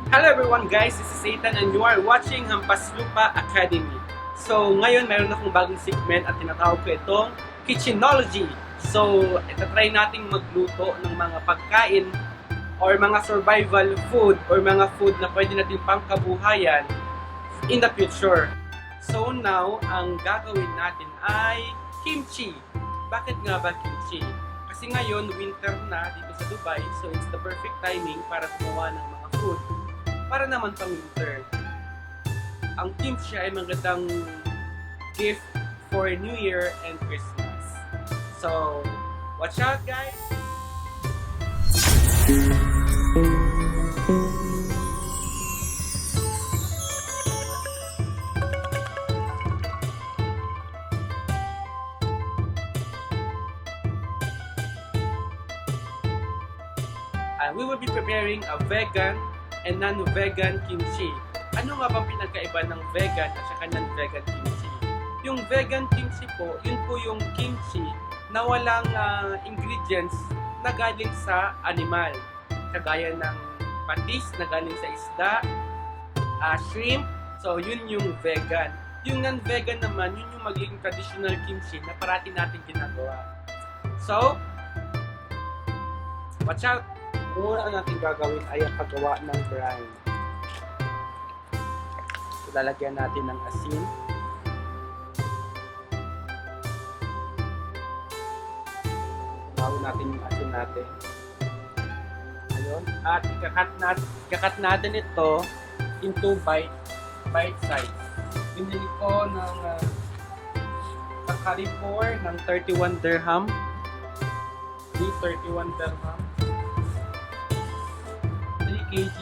Hello everyone guys, this is Ethan and you are watching Hampaslupa Academy. So ngayon meron akong bagong segment at tinatawag ko itong Kitchenology. So itatry nating magluto ng mga pagkain or mga survival food or mga food na pwede natin pangkabuhayan in the future. So now, ang gagawin natin ay kimchi. Bakit nga ba kimchi? Kasi ngayon winter na dito sa Dubai, so it's the perfect timing para gumawa ng mga food para naman pang winter. Ang kimchi ay magandang gift for New Year and Christmas. So, watch out guys! We will be preparing a vegan and non-vegan kimchi. Ano nga bang pinagkaiba ng vegan at saka non-vegan kimchi? Yung vegan kimchi po, yun po yung kimchi na walang ingredients na galing sa animal. Kagaya ng patis na galing sa isda, shrimp, so yun yung vegan. Yung non-vegan naman, yun yung magiging traditional kimchi na parati natin ginagawa. So, watch out! Kung una natin gagawin ay ang paggawa ng brine. So, lalagyan natin ng asin. Gawin natin yung asin natin. Ayun. At ikakat natin ito into bite size. Pinili ko ng curry for ng 31 dirham. 31 dirham. 3 kg.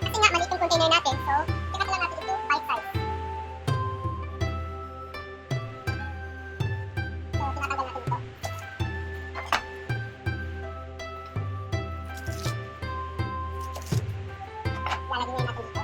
Kasi nga, maliit yung container natin, so, ikat lang natin ito bite size. So, tinatanggal natin ito. Lalagyan natin dito.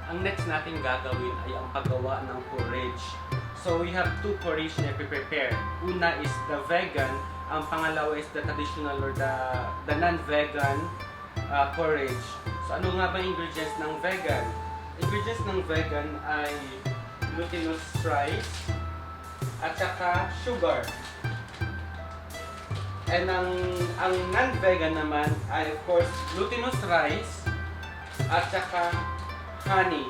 Ang next natin gagawin ay ang paggawa ng porridge. So we have two porridge na i-prepare. Una is the vegan, ang pangalawa is the traditional or the non-vegan porridge. So ano nga ba ingredients ng vegan? Ingredients ng vegan ay glutinous rice at saka sugar. And ang non-vegan naman ay of course glutinous rice at saka honey.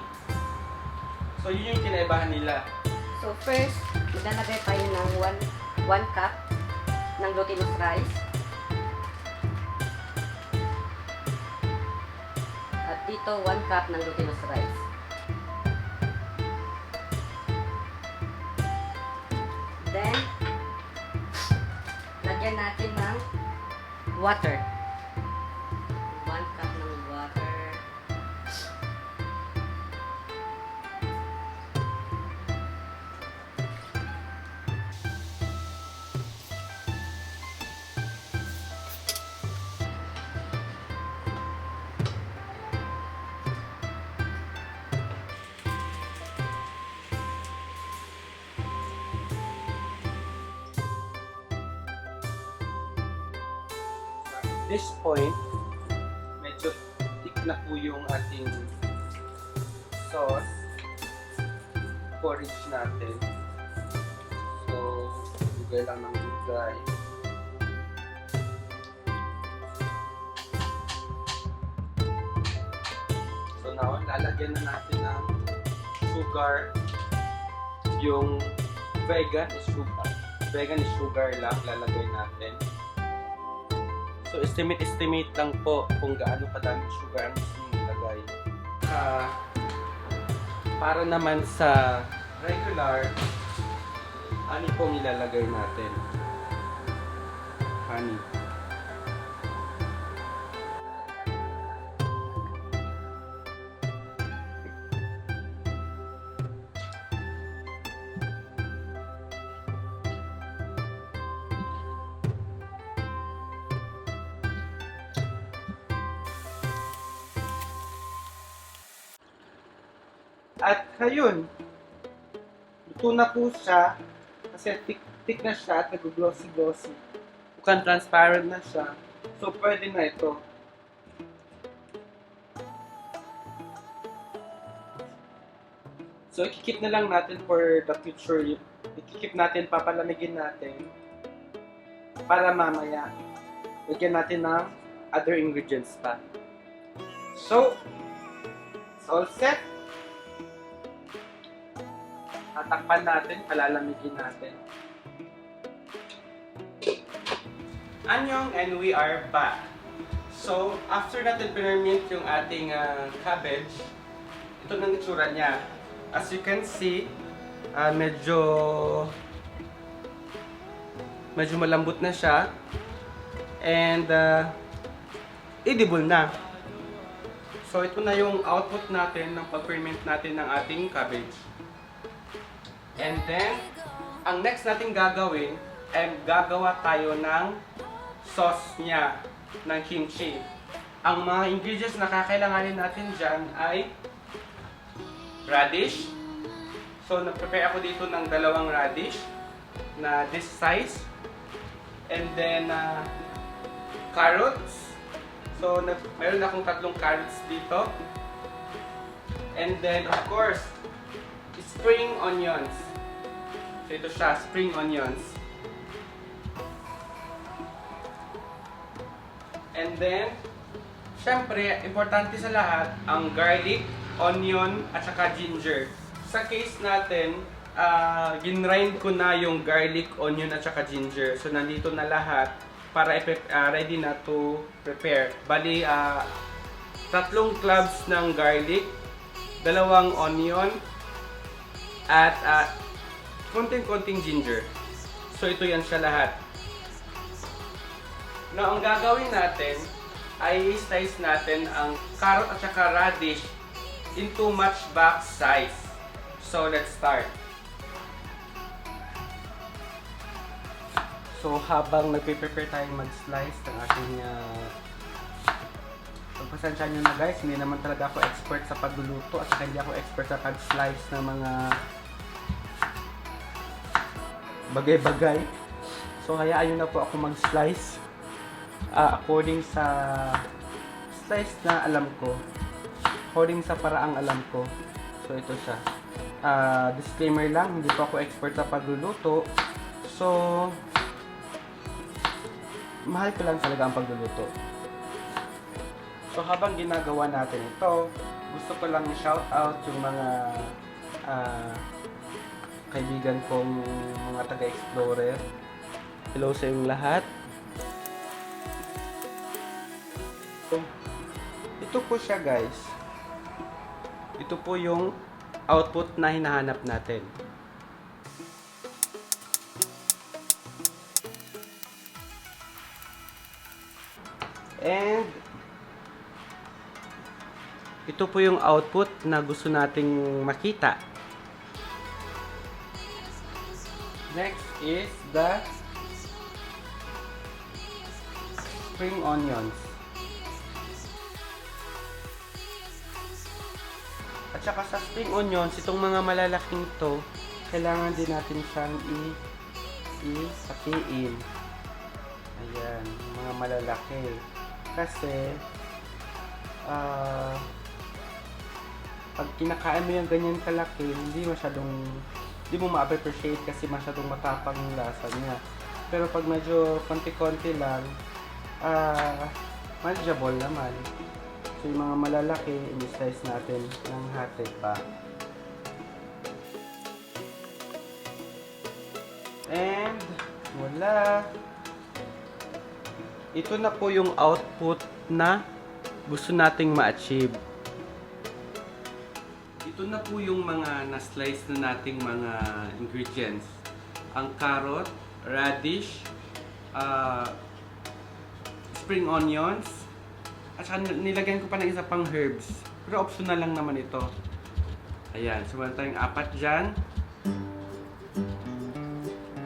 So, yun yung kinaibahan nila. So, first, maglalagay tayo ng 1 cup ng glutinous rice. At dito, 1 cup ng glutinous rice. Then, lagyan natin ng water. 1 cup ng water. At this point, medyo thick na po yung ating sauce, porridge natin. So, bigay lang ng bigay. So now, lalagyan na natin ng sugar. Yung vegan is sugar. Vegan is sugar lang lalagay natin. So, estimate lang po kung gaano kadami sugar ang gusto nyo ilagay. Para naman sa regular, honey pong ilalagay natin. Honey. At ayun, luto na po siya kasi thick na siya at nag-glossy-glossy. Mukhang transparent na siya. So, pwede na ito. So, ikikip na lang natin for the future. Ikikip natin, papalamigin natin para mamaya lagyan natin ng other ingredients pa. So, it's all set. Tatakpan natin, palalamigin natin. Annyeong, and we are back. So, after natin pinermint yung ating cabbage, ito nang itsura niya. As you can see, medyo malambot na siya. And, edible na. So, ito na yung output natin ng pag-ferment natin ng ating cabbage. And then, ang next natin gagawin ay gagawa tayo ng sauce niya ng kimchi. Ang mga ingredients na kakailanganin natin dyan ay radish. So, nag-prepare ako dito ng 2 radish na this size. And then, carrots. So, mayroon akong 3 carrots dito. And then, of course, spring onions. So, ito siya, spring onions. And then, syempre, importante sa lahat, ang garlic, onion, at saka ginger. Sa case natin, ginrind ko na yung garlic, onion, at saka ginger. So, nandito na lahat para ready na to prepare. Bali, 3 cloves ng garlic, 2 onion, at konting-konting ginger. So, ito yan siya lahat. Now, ang gagawin natin ay slice natin ang carrot at saka radish into matchbox size. So, let's start. So, habang nagpe-prepare tayo mag-slice ng ating pagpasensya nyo na guys, hindi naman talaga ako expert sa pagluluto at hindi ako expert sa pag-slice ng mga bagay-bagay. So, hayaan nyo na po ako mag-slice according sa slice na alam ko. According sa paraang alam ko. So, ito siya. Disclaimer lang, hindi po ako expert sa pagluluto. So, mahal ko lang talaga ang pagluluto. So, habang ginagawa natin ito, gusto ko lang shout out yung mga kaibigan kong mga taga-explorer. Hello sa inyong lahat. So, ito po siya guys. Ito po yung output na hinahanap natin. And ito po yung output na gusto nating makita. Next is the spring onions. At saka sa spring onions, itong mga malalaking to, kailangan din natin siyang i-hatiin. Ayan, mga malalaki. Kasi, pag kinakain mo yung ganyan kalaki, hindi mo ma-appreciate kasi masyadong matapang yung lasa niya. Pero pag medyo konti-konti lang, manageable naman. So yung mga malalaki, i-slice natin ng hati pa. And, wala. Ito na po yung output na gusto nating ma-achieve. Ito na po yung mga na-slice na nating mga ingredients. Ang carrot, radish, spring onions, at saka nilagyan ko pa ng isa pang herbs. Pero optional lang naman ito. Ayan, so meron tayong 4 dyan.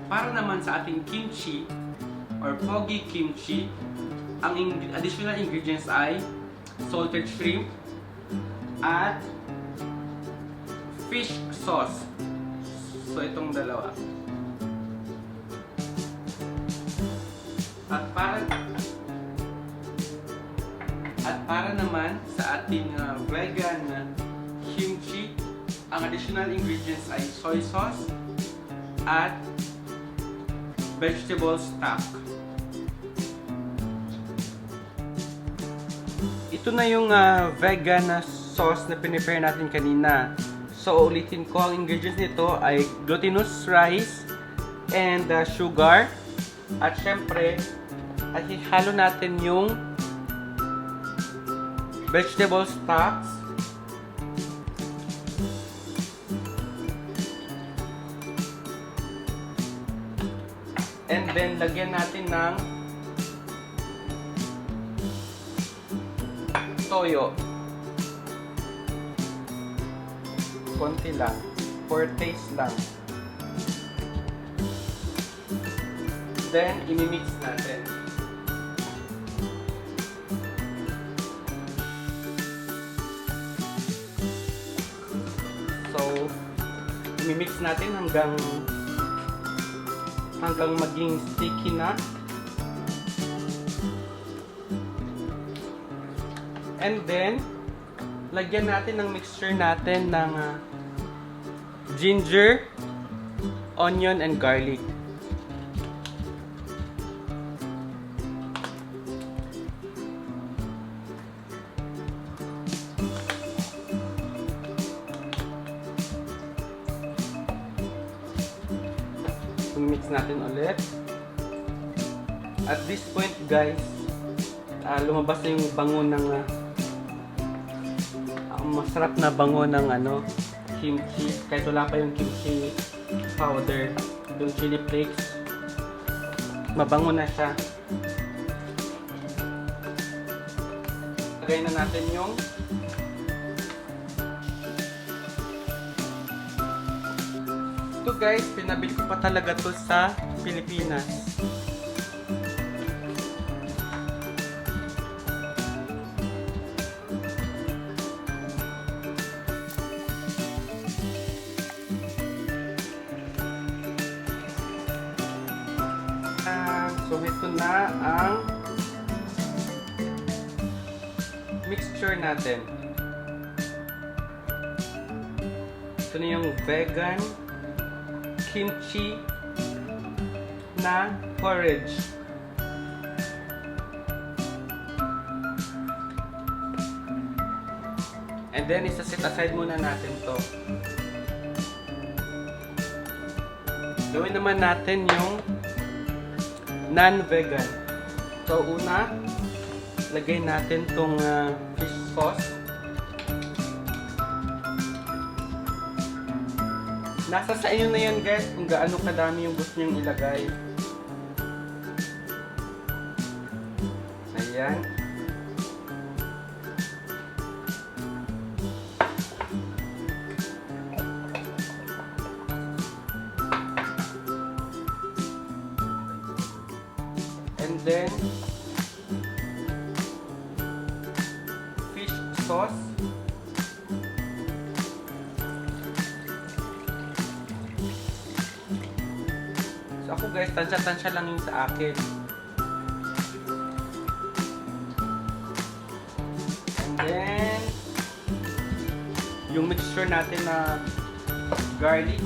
Para naman sa ating kimchi or pogi kimchi, ang additional ingredients ay salted shrimp at fish sauce. So itong dalawa. At para naman sa ating vegan kimchi, ang additional ingredients ay soy sauce at vegetable stock. Ito na yung vegan sauce na pinipare natin kanina. So ulitin ko, ang ingredients nito ay glutinous rice and sugar. At syempre, at ihalo natin yung vegetable stocks. And then, lagyan natin ng toyo. Konti lang. For taste lang. Then, imimix natin. So, imimix natin hanggang maging sticky na. And then, lagyan natin ng mixture natin ng ginger, onion, and garlic. Mix natin ulit. At this point guys, lumabas na yung bango ng masarap na bango ng kimchi. Kahit wala pa yung kimchi powder, yung chili flakes, mabango na siya. Lagay na natin yung ito guys, pinabili ko pa talaga to sa Pilipinas. So ito na ang mixture natin. Ito na yung vegan kimchi na porridge. And then, isa-set aside muna natin to. Gawin naman natin yung non-vegan. So, una, lagay natin tong fish sauce. Nasa sa inyo na yan guys kung gaano kadami yung gusto nyong ilagay. Ayan. And then fish sauce. Ako guys, tansya-tansya lang yung sa akin. And then, yung mixture natin na garlic.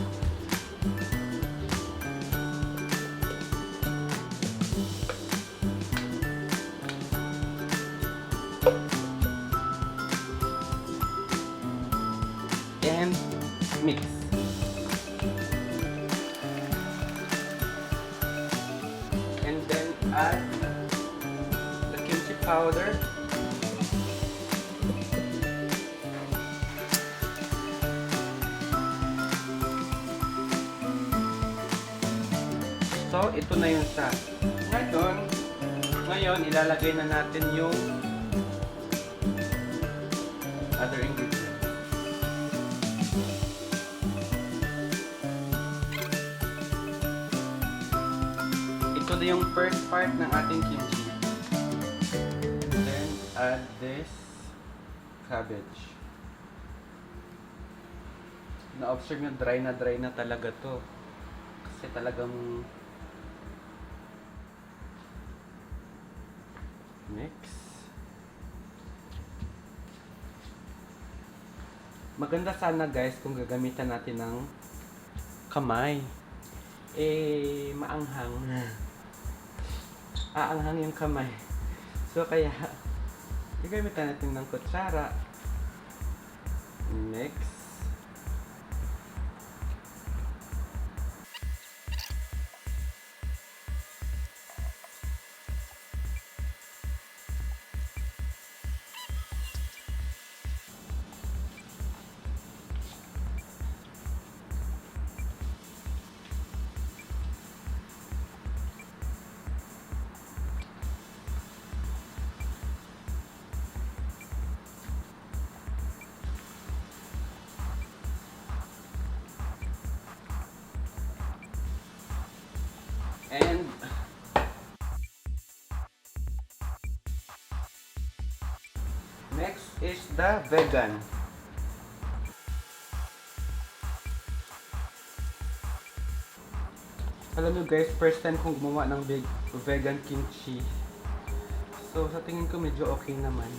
And mix. Add the kimchi powder. So, ito na yun siya. Ngayon, ilalagay na natin yung other ingredients. Ito na yung first part ng ating kimchi. Then, add this cabbage. Na-observe nyo, dry na talaga to. Kasi talagang mix. Maganda sana guys kung gagamitan natin ng kamay. Maanghang. Aanghang yung kamay. So kaya gagamitan natin ng kutsara. Mix. And next is the vegan. Alam nyo guys, first time kong gumawa ng vegan kimchi. So sa tingin ko medyo okay naman.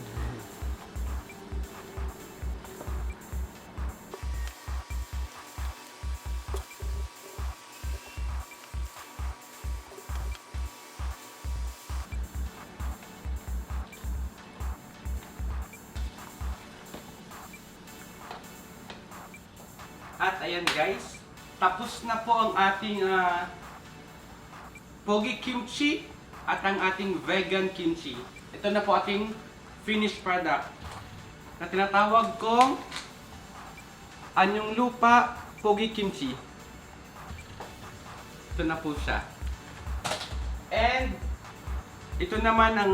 At ayan guys, tapos na po ang ating pogi kimchi at ang ating vegan kimchi. Ito na po ating finished product na tinatawag kong AnnyeongLupa Pogi Kimchi. Ito na po siya. And ito naman ang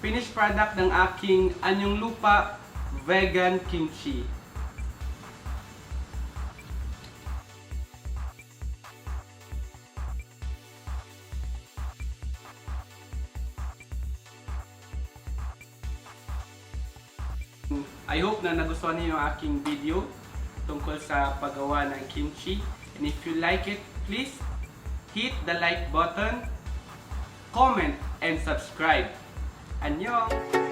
finished product ng aking AnnyeongLupa Vegan Kimchi. I hope na nagustuhan niyo yung aking video tungkol sa paggawa ng kimchi. And if you like it, please hit the like button, comment, and subscribe. Annyeong!